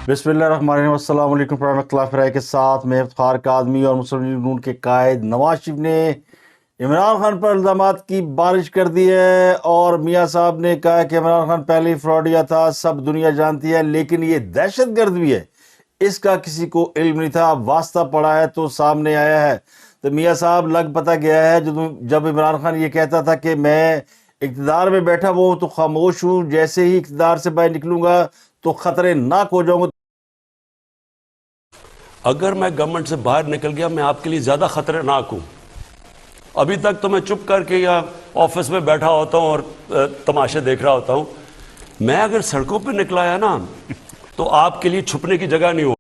بسم اللہ الرحمن الرحیم، السلام علیکم ورحمۃ اللہ وبرکاتہ کے ساتھ میں افتخار کاظمی اور مسلم لیگ نون کے قائد نواز شریف نے عمران خان پر الزامات کی بارش کر دی ہے، اور میاں صاحب نے کہا کہ عمران خان پہلے ہی فراڈیا تھا، سب دنیا جانتی ہے، لیکن یہ دہشت گرد بھی ہے، اس کا کسی کو علم نہیں تھا، واسطہ پڑا ہے تو سامنے آیا ہے۔ تو میاں صاحب لگ پتہ گیا ہے، جب عمران خان یہ کہتا تھا کہ میں اقتدار میں بیٹھا وہ تو خاموش ہوں، جیسے ہی اقتدار سے باہر نکلوں گا تو خطرے ناک ہو جاؤں گا۔ اگر میں گورنمنٹ سے باہر نکل گیا میں آپ کے لیے زیادہ خطرناک ہوں۔ ابھی تک تو میں چپ کر کے یا آفس میں بیٹھا ہوتا ہوں اور تماشے دیکھ رہا ہوتا ہوں، میں اگر سڑکوں پہ نکلا ہے نا تو آپ کے لیے چھپنے کی جگہ نہیں ہو۔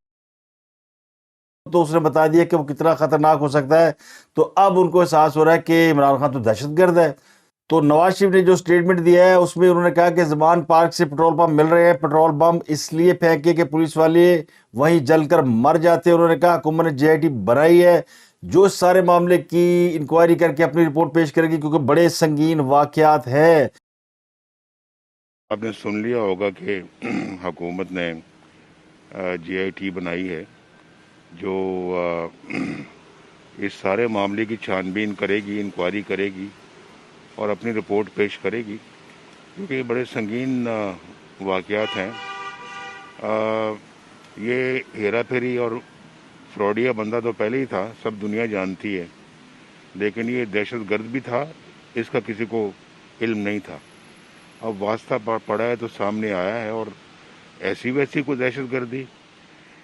تو اس نے بتا دیا کہ وہ کتنا خطرناک ہو سکتا ہے، تو اب ان کو احساس ہو رہا ہے کہ عمران خان تو دہشت گرد ہے۔ تو نواز شریف نے جو سٹیٹمنٹ دیا ہے اس میں انہوں نے کہا کہ زمان پارک سے پٹرول پمپ مل رہے ہیں، پٹرول بم اس لیے پھینکے کہ پولیس والے وہیں جل کر مر جاتے۔ انہوں نے کہا حکومت نے جے آئی ٹی بنائی ہے جو اس سارے معاملے کی انکوائری کر کے اپنی رپورٹ پیش کرے گی، کیونکہ بڑے سنگین واقعات ہیں۔ آپ نے سن لیا ہوگا کہ حکومت نے جے آئی ٹی بنائی ہے جو اس سارے معاملے کی چھان بین کرے گی، انکوائری کرے گی اور اپنی رپورٹ پیش کرے گی، کیونکہ یہ بڑے سنگین واقعات ہیں۔ یہ ہیرا پھیری اور فراڈیا بندہ تو پہلے ہی تھا، سب دنیا جانتی ہے، لیکن یہ دہشت گرد بھی تھا، اس کا کسی کو علم نہیں تھا۔ اب واسطہ پڑا ہے تو سامنے آیا ہے، اور ایسی ویسی کوئی دہشت گردی،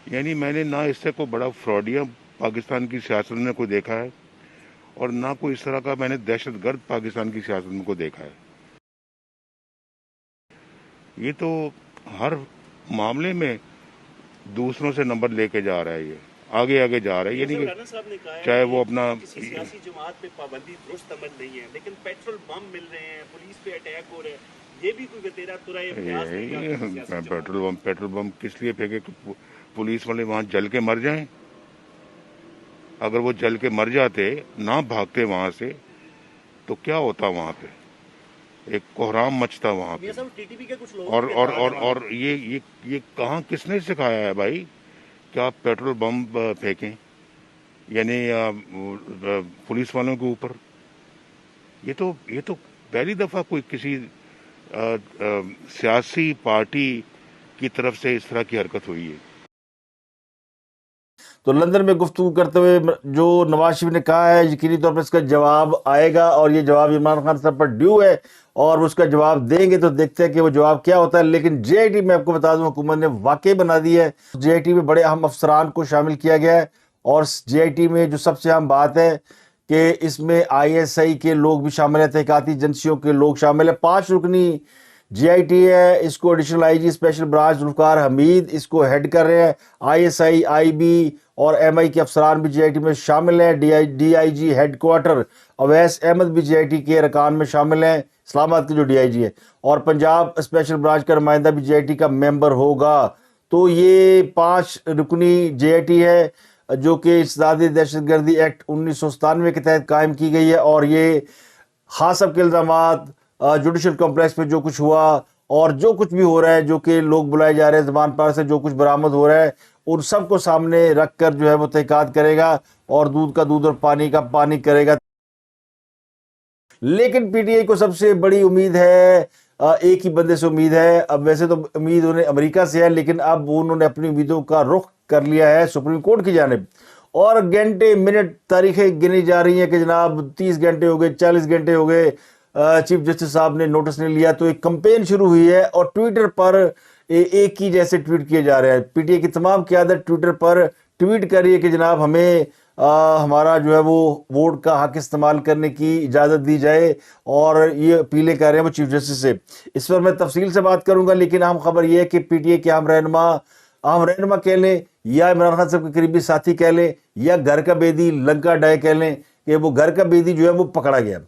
یعنی میں نے نہ اس سے کوئی بڑا فراڈیا پاکستان کی سیاست میں کوئی دیکھا ہے، اور نہ کوئی اس طرح کا میں نے دہشت گرد پاکستان کی سیاست میں کو دیکھا ہے۔ یہ تو ہر معاملے میں دوسروں سے نمبر لے کے جا رہا ہے، یہ آگے آگے جا رہا ہے، یعنی چاہے وہ اپنا کسی سیاسی جماعت پہ پابندی درست عمل نہیں ہے، لیکن پیٹرول بم مل رہے ہیں، پولیس پہ اٹیک ہو رہے ہیں، یہ بھی کوئی وتیرا ترا ابیاس نہیں۔ پیٹرول بم کس لیے پھینکے کہ پولیس والے وہاں جل کے مر جائیں؟ اگر وہ جل کے مر جاتے، نہ بھاگتے وہاں سے، تو کیا ہوتا وہاں پہ؟ ایک کوہرام مچتا وہاں پہ۔ اور یہ کہاں کس نے سکھایا ہے بھائی کہ آپ پیٹرول بم پھینکیں، یعنی پولیس والوں کے اوپر؟ یہ تو پہلی دفعہ کوئی کسی سیاسی پارٹی کی طرف سے اس طرح کی حرکت ہوئی ہے۔ تو لندن میں گفتگو کرتے ہوئے جو نواز شریف نے کہا ہے یقینی طور پر اس کا جواب آئے گا، اور یہ جواب عمران خان صاحب پر ڈیو ہے، اور اس کا جواب دیں گے تو دیکھتے ہیں کہ وہ جواب کیا ہوتا ہے۔ لیکن جے آئی ٹی میں آپ کو بتا دوں حکومت نے واقع بنا دی ہے، جے آئی ٹی میں بڑے اہم افسران کو شامل کیا گیا ہے، اور جے آئی ٹی میں جو سب سے اہم بات ہے کہ اس میں آئی ایس آئی کے لوگ بھی شامل ہیں، تحقیقاتی ایجنسیوں کے لوگ شامل ہیں۔ 5 رکنی جے آئی ٹی ہے، اس کو additional I G special branch Zulfiqar Hameed اس کو ہیڈ کر رہے ہیں۔ I S I, I B اور ایم آئی کے افسران بھی جے آئی ٹی میں شامل ہیں۔ D I G headquarter Awais Ahmed بھی جے آئی ٹی کے ارکان میں شامل ہیں، اسلام آباد کے جو ڈی آئی جی ہے، اور پنجاب اسپیشل برانچ کا نمائندہ بھی جے آئی ٹی کا ممبر ہوگا۔ تو یہ 5 رکنی جے آئی ٹی ہے جو کہ انسداد دہشت گردی ایکٹ 1997 کے تحت قائم کی گئی ہے، اور یہ خاصب کے الزامات، جوڈیشل کمپلیکس میں جو کچھ ہوا اور جو کچھ بھی ہو رہا ہے، جو کہ لوگ بلائے جا رہے ہیں، زبان پار سے جو کچھ برآمد ہو رہا ہے، ان سب کو سامنے رکھ کر جو ہے وہ تحقیقات کرے گا، اور دودھ کا دودھ اور پانی کا پانی کرے گا۔ لیکن پی ٹی آئی کو سب سے بڑی امید ہے، ایک ہی بندے سے امید ہے۔ اب ویسے تو امید انہیں امریکہ سے ہے، لیکن اب انہوں نے اپنی امیدوں کا رخ کر لیا ہے سپریم کورٹ کی جانب، اور گھنٹے منٹ تاریخیں گنی جا رہی ہیں کہ جناب 30 گھنٹے ہو گئے، 40 گھنٹے ہو گئے، چیف جسٹس صاحب نے نوٹس نہیں لیا۔ تو ایک کمپین شروع ہوئی ہے، اور ٹویٹر پر ایک ہی جیسے ٹویٹ کیے جا رہے ہیں۔ پی ٹی آئی کی تمام قیادت ٹویٹر پر ٹویٹ کر رہی ہے کہ جناب ہمیں ہمارا جو ہے وہ ووٹ کا حق استعمال کرنے کی اجازت دی جائے، اور یہ اپیلیں کر رہے ہیں وہ چیف جسٹس سے۔ اس پر میں تفصیل سے بات کروں گا، لیکن اہم خبر یہ ہے کہ پی ٹی آئی کے اہم رہنما کہہ لیں، یا عمران خان صاحب کے قریبی ساتھی کہہ لیں، یا گھر کا بیدی لنکا ڈائے کہہ لیں، کہ وہ گھر کا بیدی جو ہے وہ پکڑا گیا۔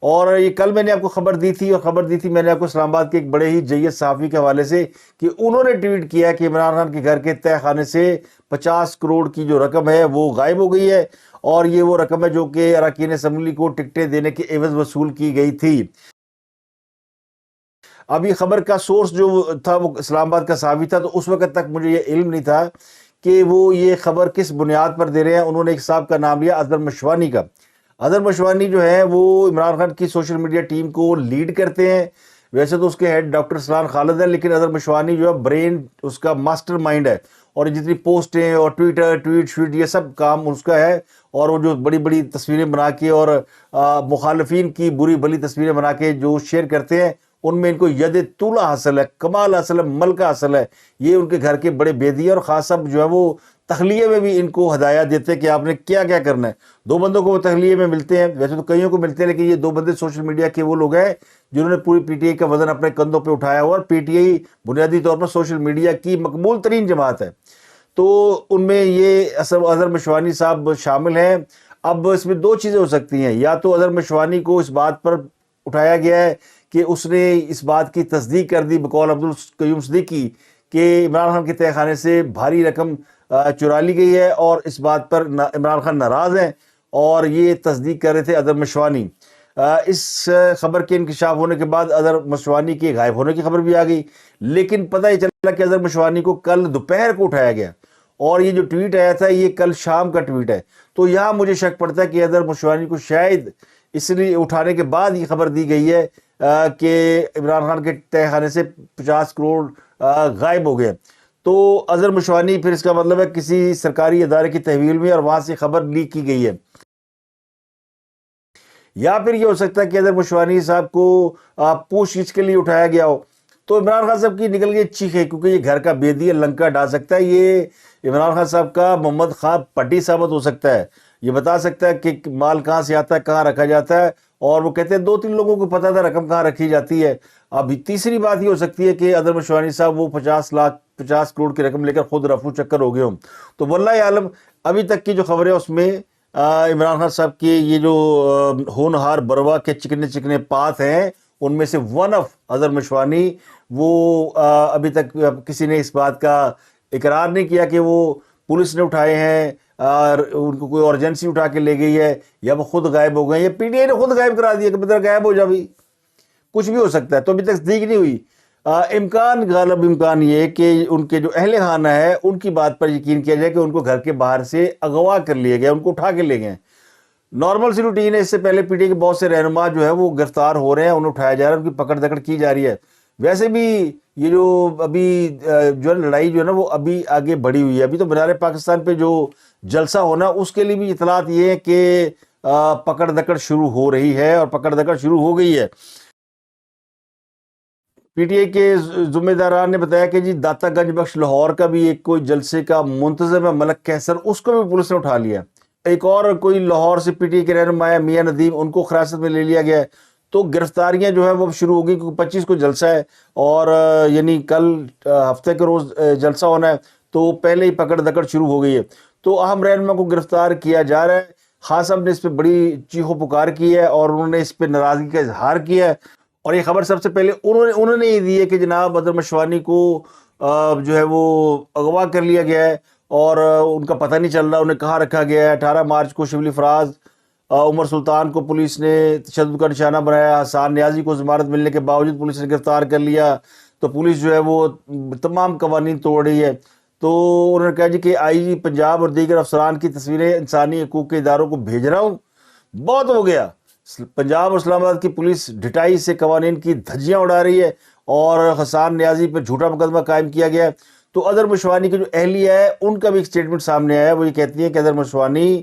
اور یہ کل میں نے آپ کو خبر دی تھی میں نے آپ کو اسلام آباد کے ایک بڑے ہی جید صحافی کے حوالے سے، کہ انہوں نے ٹویٹ کیا کہ عمران خان کے گھر کے تہہ خانے سے 50 کروڑ کی جو رقم ہے وہ غائب ہو گئی ہے، اور یہ وہ رقم ہے جو کہ اراکین اسمبلی کو ٹکٹیں دینے کے عوض وصول کی گئی تھی۔ اب یہ خبر کا سورس جو تھا وہ اسلام آباد کا صحافی تھا، تو اس وقت تک مجھے یہ علم نہیں تھا کہ وہ یہ خبر کس بنیاد پر دے رہے ہیں۔ انہوں نے ایک صاحب کا نام لیا اظہر مشوانی کا۔ اظہر مشوانی جو ہے وہ عمران خان کی سوشل میڈیا ٹیم کو لیڈ کرتے ہیں، ویسے تو اس کے ہیڈ ڈاکٹر سلان خالد ہے، لیکن اظہر مشوانی جو ہے برین اس کا ماسٹر مائنڈ ہے، اور جتنی پوسٹیں اور ٹویٹ شیٹ یہ سب کام اس کا ہے، اور وہ جو بڑی بڑی تصویریں بنا کے اور مخالفین کی بری بھلی تصویریں بنا کے جو شیئر کرتے ہیں، ان میں ان کو ید طولہ حاصل ہے، کمال حاصل ہے، ملکہ حاصل ہے۔ یہ ان کے گھر کے بڑے بیدی ہیں، اور خاص صاحب جو ہے وہ تخلیے میں بھی ان کو ہدایات دیتے ہیں کہ آپ نے کیا کیا کرنا ہے۔ دو بندوں کو وہ تخلیے میں ملتے ہیں، ویسے تو کئیوں کو ملتے ہیں، لیکن یہ دو بندے سوشل میڈیا کے وہ لوگ ہیں جنہوں نے پوری پی ٹی آئی کا وزن اپنے کندھوں پہ اٹھایا ہوا، اور پی ٹی آئی بنیادی طور پر سوشل میڈیا کی مقبول ترین جماعت ہے۔ تو ان میں یہ اظہر مشوانی صاحب شامل ہیں۔ اب اس میں دو چیزیں ہو سکتی ہیں، یا تو اظہر مشوانی کو اس بات پر اٹھایا گیا ہے کہ اس نے اس بات کی تصدیق کر دی بقول عبدالقیوم صدیقی کہ عمران خان کے تہہ خانے سے بھاری رقم چرا لی گئی ہے، اور اس بات پر عمران خان ناراض ہیں، اور یہ تصدیق کر رہے تھے اظہر مشوانی۔ اس خبر کے انکشاف ہونے کے بعد اظہر مشوانی کے غائب ہونے کی خبر بھی آ گئی، لیکن پتہ یہ چلا کہ اظہر مشوانی کو کل دوپہر کو اٹھایا گیا، اور یہ جو ٹویٹ آیا تھا یہ کل شام کا ٹویٹ ہے۔ تو یہاں مجھے شک پڑتا ہے کہ اظہر مشوانی کو شاید اس لیے اٹھانے کے بعد یہ خبر دی گئی ہے کہ عمران خان کے تہہ خانے سے 50 کروڑ غائب ہو گئے۔ تو اظہر مشوانی پھر اس کا مطلب ہے کسی سرکاری ادارے کی تحویل میں، اور وہاں سے خبر لیک کی گئی ہے۔ یا پھر یہ ہو سکتا ہے کہ اظہر مشوانی صاحب کو پوچھ گچھ کے لیے اٹھایا گیا ہو۔ تو عمران خان صاحب کی نکل گئی چیخیں، کیونکہ یہ گھر کا بیدی ہے، لنکا ڈال سکتا ہے، یہ عمران خان صاحب کا محمد خان پٹی ثابت ہو سکتا ہے، یہ بتا سکتا ہے کہ مال کہاں سے آتا ہے، کہاں رکھا جاتا ہے، اور وہ کہتے ہیں 2-3 لوگوں کو پتہ تھا رقم کہاں رکھی جاتی ہے۔ اب تیسری بات یہ ہو سکتی ہے کہ اظہر مشوانی صاحب وہ 50 کروڑ کی رقم لے کر خود رفو چکر ہو گئے ہوں۔ تو واللہ عالم، ابھی تک کی جو خبر ہے اس میں عمران خان صاحب کے یہ جو ہونہار بروا کے چکنے چکنے پات ہیں، ان میں سے ون آف اظہر مشوانی، وہ ابھی تک کسی نے اس بات کا اقرار نہیں کیا کہ وہ پولیس نے اٹھائے ہیں، اور ان کو کوئی ایمرجنسی اٹھا کے لے گئی ہے، یا وہ خود غائب ہو گئے، یا پی ٹی آئی نے خود غائب کرا دیا کہ بدر غائب ہو جا بھی، کچھ بھی ہو سکتا ہے۔ تو ابھی تک تصدیق نہیں ہوئی۔ غالب امکان یہ کہ ان کے جو اہل خانہ ہے ان کی بات پر یقین کیا جائے کہ ان کو گھر کے باہر سے اغوا کر لیے گئے، ان کو اٹھا کے لے گئے۔ نارمل سی روٹین ہے، اس سے پہلے پی ٹی آئی کے بہت سے رہنما جو ہے وہ گرفتار ہو رہے ہیں، انہیں اٹھایا جا رہا ہے، ان کی پکڑ دکڑ کی جا رہی ہے۔ ویسے بھی یہ جو ابھی جو لڑائی جو ہے نا وہ ابھی آگے بڑھی ہوئی ہے۔ ابھی تو مینار پاکستان پہ جو جلسہ ہونا اس کے لیے بھی اطلاعات یہ ہے کہ پکڑ دکڑ شروع ہو رہی ہے، اور پکڑ دکڑ شروع ہو گئی ہے۔ پی ٹی آئی کے ذمہ داران نے بتایا کہ جی داتا گنج بخش لاہور کا بھی ایک کوئی جلسے کا منتظم ہے ملک کیسر، اس کو بھی پولیس نے اٹھا لیا۔ ایک اور کوئی لاہور سے پی ٹی آئی کے رہنما ہے میاں ندیم، ان کو حراست میں لے لیا گیا ہے۔ تو گرفتاریاں جو ہیں وہ شروع ہو گئی، کیونکہ 25 کو جلسہ ہے، اور یعنی کل ہفتے کے روز جلسہ ہونا ہے، تو پہلے ہی پکڑ دکڑ شروع ہو گئی ہے۔ تو اہم رہنما کو گرفتار کیا جا رہا ہے۔ خان صاحب نے اس پہ بڑی چیخو پکار کی ہے، اور انہوں نے اس پہ ناراضگی کا اظہار کیا ہے، اور یہ خبر سب سے پہلے انہوں نے یہ دی ہے کہ جناب اظہر مشوانی کو جو ہے وہ اغوا کر لیا گیا ہے، اور ان کا پتہ نہیں چل رہا انہیں کہاں رکھا گیا ہے۔ 18 مارچ کو شبلی فراز عمر سلطان کو پولیس نے تشدد کا نشانہ بنایا، حسان نیازی کو ضمانت ملنے کے باوجود پولیس نے گرفتار کر لیا۔ تو پولیس جو ہے وہ تمام قوانین توڑ رہی ہے۔ تو انہوں نے کہا جی کہ آئی جی پنجاب اور دیگر افسران کی تصویریں انسانی حقوق کے اداروں کو بھیج رہا ہوں، بہت ہو گیا۔ پنجاب اور اسلام آباد کی پولیس ڈٹائی سے قوانین کی دھجیاں اڑا رہی ہے، اور حسان نیازی پر جھوٹا مقدمہ قائم کیا گیا ہے۔ تو اظہر مشوانی کے جو اہلیہ ہے ان کا بھی ایک سٹیٹمنٹ سامنے آیا ہے، وہ یہ کہتی ہے کہ اظہر مشوانی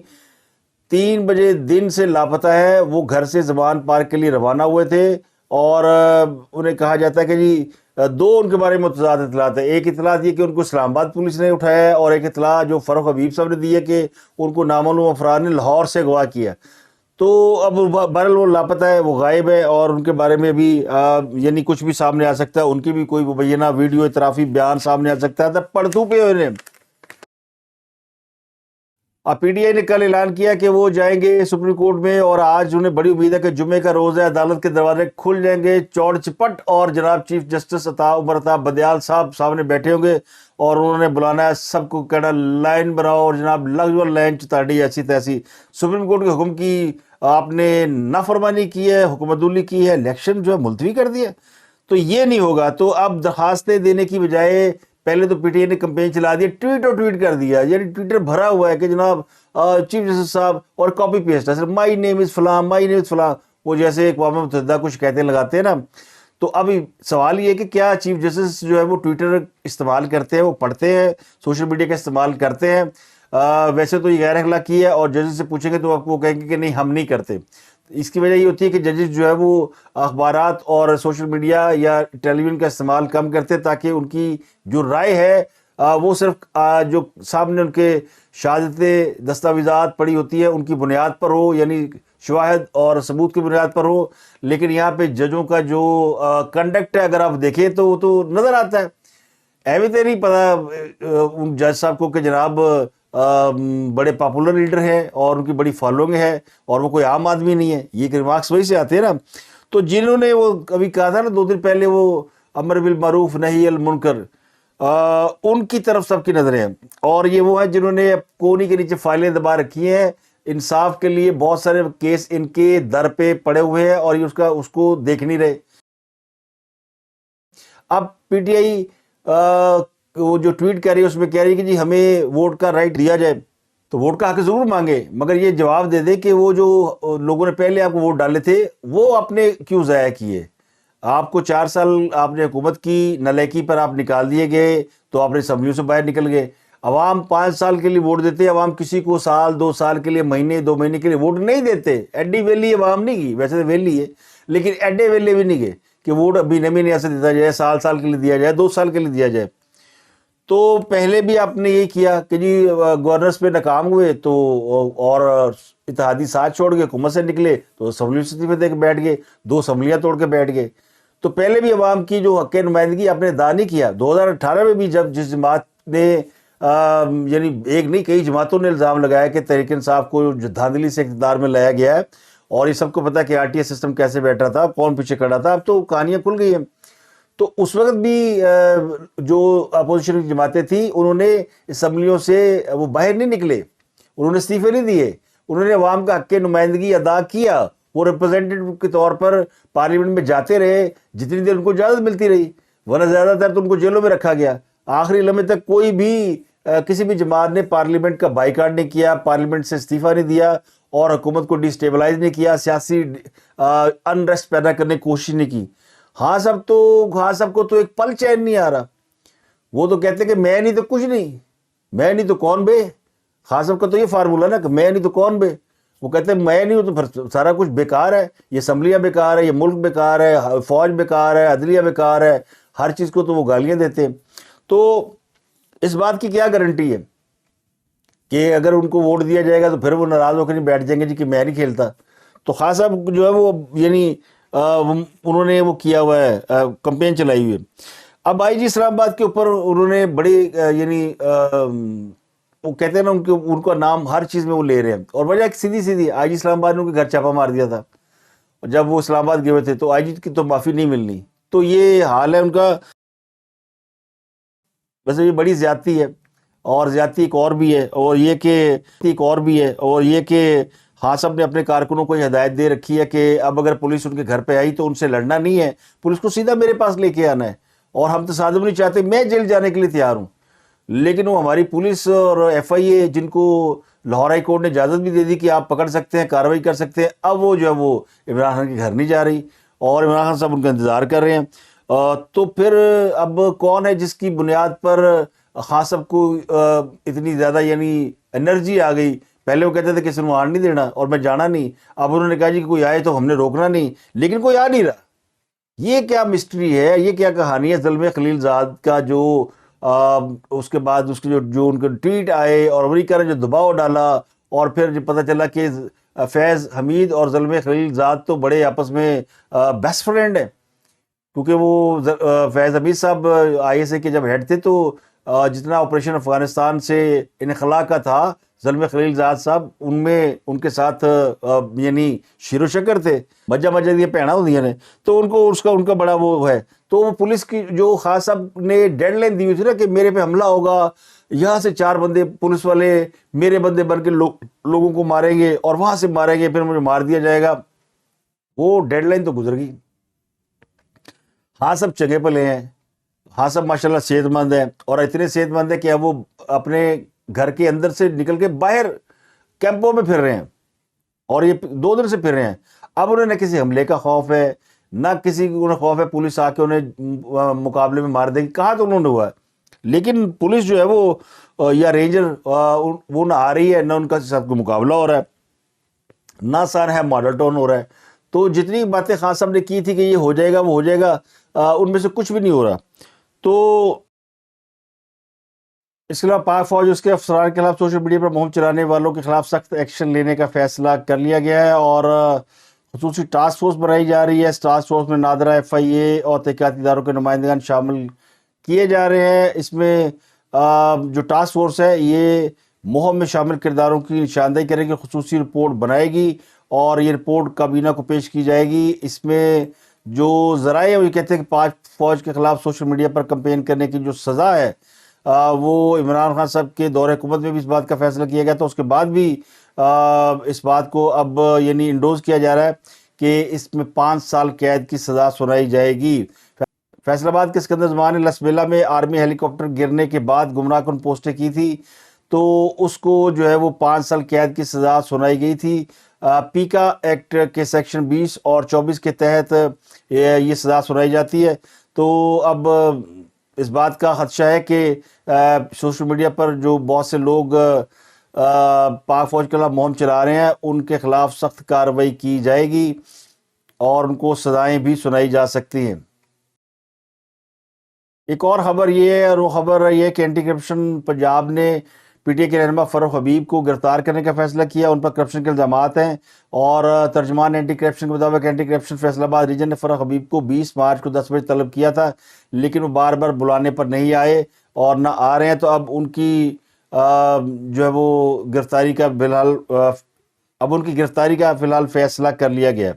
3 بجے دن سے لاپتہ ہے۔ وہ گھر سے زمان پارک کے لیے روانہ ہوئے تھے، اور انہیں کہا جاتا ہے کہ جی 2 ان کے بارے میں متضاد اطلاعات ہیں۔ ایک اطلاع یہ کہ ان کو اسلام آباد پولیس نے اٹھایا ہے، اور ایک اطلاع جو فاروق حبیب صاحب نے دی ہے کہ ان کو نامعلوم افراد نے لاہور سے اغوا کیا۔ تو اب بہرحال وہ لاپتہ ہے، وہ غائب ہے، اور ان کے بارے میں بھی یعنی کچھ بھی سامنے آ سکتا ہے، ان کی بھی کوئی مبینہ ویڈیو اعترافی بیان سامنے آ سکتا ہے۔ تب پڑھتو پہ انہیں پی ٹی آئی نے کل اعلان کیا کہ وہ جائیں گے سپریم کورٹ میں، اور آج انہیں بڑی امید ہے کہ جمعے کا روز ہے، عدالت کے دروازے کھل جائیں گے چوڑ چپٹ، اور جناب چیف جسٹس عمر عطا بدیال صاحب سامنے بیٹھے ہوں گے، اور انہوں نے بلانا ہے سب کو، کہنا لائن بناؤ، اور جناب لگزول لائن چتاڑی ایسی تیسی۔ سپریم کورٹ کے حکم کی آپ نے نافرمانی کی ہے، حکومت عدولی کی ہے، الیکشن جو ہے ملتوی کر دیا۔ تو یہ نہیں ہوگا. تو اب درخواستیں دینے کی بجائے پہلے تو پی ٹی آئی نے کمپین چلا دیا, ٹویٹ کر دیا, یعنی ٹویٹر بھرا ہوا ہے کہ جناب چیف جسٹس صاحب, اور کاپی پیسٹ ہے صرف مائی نیم از فلاں, مائی نیم از فلاں, وہ جیسے اقوام متحدہ کچھ کہتے لگاتے ہیں نا. تو اب سوال یہ کہ کیا چیف جسٹس جو ہے وہ ٹویٹر استعمال کرتے ہیں, وہ پڑھتے ہیں, سوشل میڈیا کا استعمال کرتے ہیں؟ ویسے تو یہ غیر اخلاقی ہے, اور ججز سے پوچھیں گے تو آپ کو کہیں گے کہ نہیں ہم نہیں کرتے. اس کی وجہ یہ ہوتی ہے کہ ججز جو ہے وہ اخبارات اور سوشل میڈیا یا ٹیلی ویژن کا استعمال کم کرتے ہیں, تاکہ ان کی جو رائے ہے وہ صرف جو سامنے ان کے شہادتیں دستاویزات پڑی ہوتی ہے ان کی بنیاد پر ہو, یعنی شواہد اور ثبوت کی بنیاد پر ہو. لیکن یہاں پہ ججوں کا جو کنڈکٹ ہے اگر آپ دیکھیں تو وہ تو نظر آتا ہے. اہمیت نہیں پتا ان جج صاحب کو کہ جناب بڑے پاپولر لیڈر ہیں اور ان کی بڑی فالوئنگ ہے اور وہ کوئی عام آدمی نہیں ہے. یہ ریمارکس وہی سے آتے ہیں نا. تو جنہوں نے وہ ابھی کہا تھا نا 2 دن پہلے, وہ امر بالمعروف نہی المنکر, ان کی طرف سب کی نظریں ہیں. اور یہ وہ ہیں جنہوں نے کونی کے نیچے فائلیں دبا رکھی ہیں انصاف کے لیے. بہت سارے کیس ان کے در پہ پڑے ہوئے ہیں اور یہ اس کو دیکھ نہیں رہے. اب پی ٹی آئی وہ جو ٹویٹ کر رہی ہے اس میں کہہ رہی ہے کہ جی ہمیں ووٹ کا رائٹ دیا جائے, تو ووٹ کا حق ضرور مانگے, مگر یہ جواب دے دے کہ وہ جو لوگوں نے پہلے آپ کو ووٹ ڈالے تھے وہ آپ نے کیوں ضائع کیے. آپ کو 4 سال آپ نے حکومت کی, نالیکی پر آپ نکال دیے گئے, تو آپ نے اسمبلیوں سے باہر نکل گئے. عوام 5 سال کے لیے ووٹ دیتے, عوام کسی کو سال 2 سال کے لیے, مہینے 2 مہینے کے لیے ووٹ نہیں دیتے. ایڈی ویلی عوام نہیں گئی, ویسے تو ویلی ہے لیکن ایڈے ویلے بھی نہیں گئے کہ ووٹ ابھی مہینے ایسے دیتا جائے, سال کے لیے دیا جائے, 2 سال کے لیے دیا جائے. تو پہلے بھی آپ نے یہ کیا کہ جی گورنرز پہ ناکام ہوئے تو اور اتحادی ساتھ چھوڑ کے حکومت سے نکلے تو اسمبلی سے استعفے دے کے بیٹھ گئے, 2 اسمبلیاں توڑ کے بیٹھ گئے. تو پہلے بھی عوام کی جو حق نمائندگی آپ نے ادا نہیں کیا. 2018 میں بھی جب جس جماعت نے یعنی ایک نہیں کئی جماعتوں نے الزام لگایا کہ تحریک انصاف کو جو دھاندلی سے اقتدار میں لایا گیا ہے, اور یہ سب کو پتا کہ آر ٹی ایس سسٹم کیسے بیٹھا تھا, کون پیچھے کھڑا تھا, اب تو کہانیاں کھل گئی ہیں. تو اس وقت بھی جو اپوزیشن کی جماعتیں تھیں انہوں نے اسمبلیوں سے وہ باہر نہیں نکلے, انہوں نے استعفے نہیں دیے, انہوں نے عوام کا حق نمائندگی ادا کیا. وہ ریپرزینٹیٹیو کے طور پر پارلیمنٹ میں جاتے رہے جتنی دیر ان کو اجازت ملتی رہی, ورنہ زیادہ تر تو ان کو جیلوں میں رکھا گیا. آخری لمحے تک کوئی بھی کسی بھی جماعت نے پارلیمنٹ کا بائیکاٹ نہیں کیا, پارلیمنٹ سے استعفیٰ نہیں دیا اور حکومت کو ڈی اسٹیبلائز نہیں کیا, سیاسی انریسٹ پیدا کرنے کی کوشش نہیں کی. ہاں سب کو تو ایک پل چین نہیں آ رہا. وہ تو کہتے کہ میں نہیں تو کچھ نہیں, میں نہیں تو کون بے. خان صاحب کا تو یہ فارمولا نا کہ میں نہیں تو کون بے. وہ کہتے ہیں میں نہیں ہوں تو پھر سارا کچھ بیکار ہے, یہ اسمبلیاں بیکار ہے, یہ ملک بیکار ہے, فوج بیکار ہے, عدلیہ بیکار ہے, ہر چیز کو تو وہ گالیاں دیتے ہیں. تو اس بات کی کیا گارنٹی ہے کہ اگر ان کو ووٹ دیا جائے گا تو پھر وہ ناراض ہو کے نہیں بیٹھ جائیں گے جی کہ میں نہیں کھیلتا. تو خان صاحب جو ہے وہ یعنی انہوں نے وہ کیا ہوا ہے, کمپین چلائی ہوئی ہے. اب آئی جی اسلام آباد کے اوپر انہوں نے بڑی یعنی وہ کہتے ہیں نا ان کا نام ہر چیز میں وہ لے رہے ہیں, اور وجہ سیدھی آئی جی اسلام آباد نے ان کے گھر چھاپا مار دیا تھا جب وہ اسلام آباد گئے ہوئے تھے, تو آئی جی کی تو معافی نہیں ملنی. تو یہ حال ہے ان کا. ویسے یہ بڑی زیادتی ہے, اور زیادتی ایک اور بھی ہے, اور یہ کہ ہاں صاحب نے اپنے کارکنوں کو یہ ہدایت دے رکھی ہے کہ اب اگر پولیس ان کے گھر پہ آئی تو ان سے لڑنا نہیں ہے, پولیس کو سیدھا میرے پاس لے کے آنا ہے, اور ہم تصادم نہیں چاہتے, میں جیل جانے کے لیے تیار ہوں. لیکن وہ ہماری پولیس اور ایف آئی اے جن کو لاہور ہائی کورٹ نے اجازت بھی دے دی کہ آپ پکڑ سکتے ہیں, کارروائی کر سکتے ہیں, اب وہ جو ہے وہ عمران خان کے گھر نہیں جا رہی اور عمران خان صاحب ان کا انتظار کر رہے ہیں. تو پھر اب کون ہے جس کی بنیاد پر خان صاحب کو اتنی زیادہ یعنی انرجی آ گئی؟ پہلے وہ کہتے تھے کسی نے آن نہیں دینا اور میں جانا نہیں, اب انہوں نے کہا جی کہ کوئی آئے تو ہم نے روکنا نہیں, لیکن کوئی آ نہیں رہا. یہ کیا مسٹری ہے, یہ کیا کہانی ہے زلمے خلیل زاد کا, جو اس کے بعد اس کے جو ان کے ٹویٹ آئے اور امریکہ نے جو دباؤ ڈالا, اور پھر جو پتہ چلا کہ فیض حمید اور زلمے خلیل زاد تو بڑے آپس میں بیسٹ فرینڈ ہیں, کیونکہ وہ فیض حمید صاحب آئی ایس اے کے جب ہیڈ تھے تو جتنا آپریشن افغانستان سے انخلا کا تھا, زلمے خلیل زاد صاحب ان کے ساتھ یعنی شیر و شکر تھے, مجھا یہ پہنا ہوتی ہیں, تو ان کا بڑا وہ ہے. تو وہ پولیس کی جو خان صاحب نے ڈیڈ لائن دی ہوئی تھی نا کہ میرے پہ حملہ ہوگا, یہاں سے 4 بندے پولیس والے میرے بندے بن کے لوگوں کو ماریں گے اور وہاں سے ماریں گے, پھر مجھے مار دیا جائے گا, وہ ڈیڈ لائن تو گزر گئی. ہاں سب چنگے پلے ہیں، ہاں سب ماشاءاللہ صحت مند ہیں، اور اتنے صحت مند ہیں کہ اب وہ اپنے گھر کے اندر سے نکل کے باہر کیمپوں میں پھر رہے ہیں، اور یہ 2 دن سے پھر رہے ہیں۔ اب انہیں نہ کسی حملے کا خوف ہے، نہ کسی کو انہیں خوف ہے پولیس آ کے انہیں مقابلے میں مار دے گی، کہاں تو انہوں نے ہوا ہے۔ لیکن پولیس جو ہے وہ یا رینجر وہ نہ آ رہی ہے، نہ ان کا ساتھ کوئی مقابلہ ہو رہا ہے، نہ سر ہے ماڈل ٹاؤن ہو رہا ہے۔ تو جتنی باتیں خان صاحب نے کی تھی کہ یہ ہو جائے گا وہ ہو جائے گا، ان میں سے کچھ بھی نہیں ہو رہا۔ تو اس کے علاوہ پاک فوج اس کے افسران کے خلاف سوشل میڈیا پر مہم چلانے والوں کے خلاف سخت ایکشن لینے کا فیصلہ کر لیا گیا ہے، اور خصوصی ٹاسک فورس بنائی جا رہی ہے۔ اس ٹاسک فورس میں نادرہ FIA اور تحقیقاتی اداروں کے نمائندگان شامل کیے جا رہے ہیں۔ اس میں جو ٹاسک فورس ہے یہ مہم میں شامل کرداروں کی نشاندہی کرے گی، خصوصی رپورٹ بنائے گی، اور یہ رپورٹ کابینہ کو پیش کی جائے گی۔ اس میں جو ذرائع ہیں وہ یہ کہتے ہیں کہ پاک فوج کے خلاف سوشل میڈیا پر کمپین کرنے کی جو سزا ہے وہ عمران خان صاحب کے دور حکومت میں بھی اس بات کا فیصلہ کیا گیا تھا، اس کے بعد بھی اس بات کو اب یعنی انڈوز کیا جا رہا ہے کہ اس میں 5 سال قید کی سزا سنائی جائے گی۔ فیصل آباد کے اسکندر زمان نے لسبیلا میں آرمی ہیلی کاپٹر گرنے کے بعد گمراہ کن پوسٹیں کی تھی، تو اس کو جو ہے وہ 5 سال قید کی سزا سنائی گئی تھی۔ پیکا ایکٹ کے سیکشن 20 اور 24 کے تحت یہ سزا سنائی جاتی ہے۔ تو اب اس بات کا خدشہ ہے کہ سوشل میڈیا پر جو بہت سے لوگ پاک فوج کے خلاف مہم چلا رہے ہیں ان کے خلاف سخت کارروائی کی جائے گی، اور ان کو سزائیں بھی سنائی جا سکتی ہیں۔ ایک اور خبر یہ ہے، اور وہ خبر یہ ہے کہ اینٹی کرپشن پنجاب نے PTI کے رہنما فاروق حبیب کو گرفتار کرنے کا فیصلہ کیا۔ ان پر کرپشن کے الزامات ہیں، اور ترجمان اینٹی کرپشن کے مطابق اینٹی کرپشن فیصل آباد ریجن نے فاروق حبیب کو 20 مارچ کو 10 بجے طلب کیا تھا، لیکن وہ بار بار بلانے پر نہیں آئے اور نہ آ رہے ہیں۔ تو اب ان کی جو ہے وہ گرفتاری کا فی الحال فیصلہ کر لیا گیا ہے۔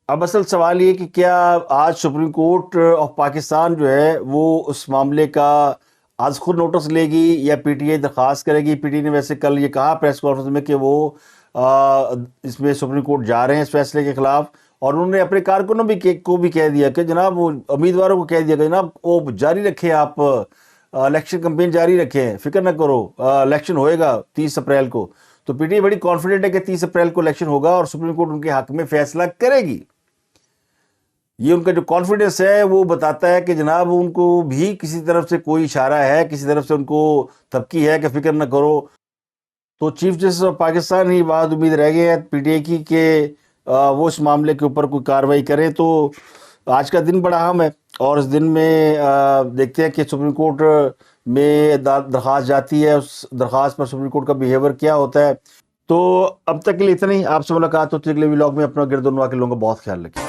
اب اصل سوال یہ کہ کیا آج سپریم کورٹ آف پاکستان جو ہے وہ اس معاملے کا آج خود نوٹس لے گی یا PTI درخواست کرے گی؟ PTI نے ویسے کل یہ کہا پریس کانفرنس میں کہ وہ اس میں سپریم کورٹ جا رہے ہیں اس فیصلے کے خلاف، اور انہوں نے اپنے کارکنوں کو بھی کہہ دیا کہ جناب، وہ امیدواروں کو کہہ دیا کہ جناب وہ جاری رکھیں، آپ الیکشن کمپین جاری رکھیں، فکر نہ کرو، الیکشن ہوئے گا 30 اپریل کو۔ تو PTI بڑی کانفیڈنٹ ہے کہ 30 اپریل کو الیکشن ہوگا اور سپریم کورٹ ان کے حق میں فیصلہ کرے گی۔ یہ ان کا جو کانفیڈنس ہے وہ بتاتا ہے کہ جناب ان کو بھی کسی طرف سے کوئی اشارہ ہے، کسی طرف سے ان کو تبکی ہے کہ فکر نہ کرو۔ تو چیف جسٹس آف پاکستان ہی بعد امید رہ گئے ہیں PTI کی کہ وہ اس معاملے کے اوپر کوئی کارروائی کریں۔ تو آج کا دن بڑا اہم ہے، اور اس دن میں دیکھتے ہیں کہ سپریم کورٹ میں درخواست جاتی ہے، اس درخواست پر سپریم کورٹ کا بیہیور کیا ہوتا ہے۔ تو اب تک کے لیے اتنا ہی، آپ سے ملاقات ہوتی ہے اگلے ولاگ میں۔ اپنا گرد و نواح کے لوگوں کا بہت خیال رکھیں۔